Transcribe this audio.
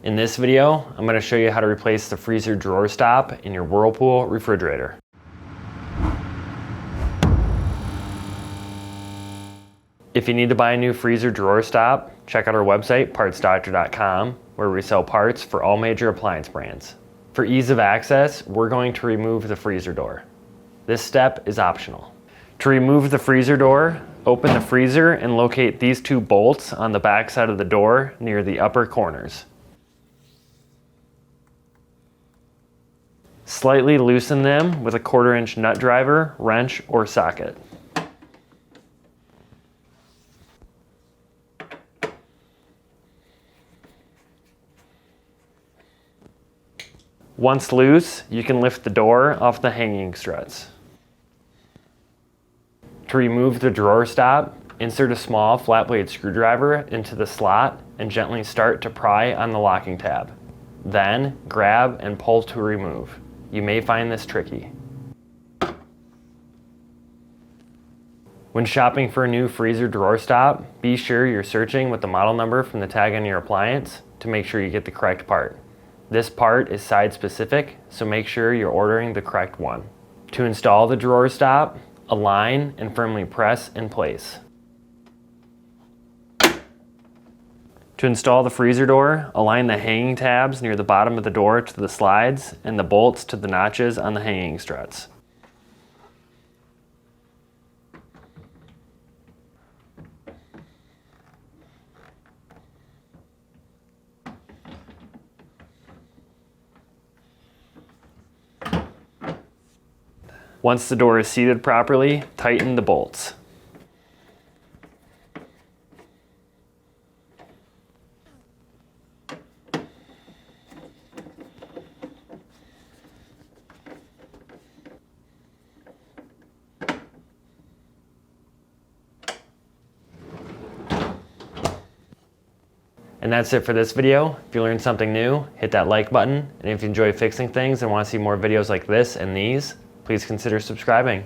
In this video, I'm going to show you how to replace the freezer drawer stop in your Whirlpool refrigerator. If you need to buy a new freezer drawer stop, check out our website, partsdoctor.com, where we sell parts for all major appliance brands. For ease of access, we're going to remove the freezer door. This step is optional. To remove the freezer door, open the freezer and locate these two bolts on the back side of the door near the upper corners. Slightly loosen them with a 1/4 inch nut driver, wrench, or socket. Once loose, you can lift the door off the hanging struts. To remove the drawer stop, insert a small flat blade screwdriver into the slot and gently start to pry on the locking tab. Then, grab and pull to remove. You may find this tricky. When shopping for a new freezer drawer stop, be sure you're searching with the model number from the tag on your appliance to make sure you get the correct part. This part is side specific, so make sure you're ordering the correct one. To install the drawer stop, align and firmly press in place. To install the freezer door, align the hanging tabs near the bottom of the door to the slides and the bolts to the notches on the hanging struts. Once the door is seated properly, tighten the bolts. And that's it for this video. If you learned something new, hit that like button. And if you enjoy fixing things and want to see more videos like this and these, please consider subscribing.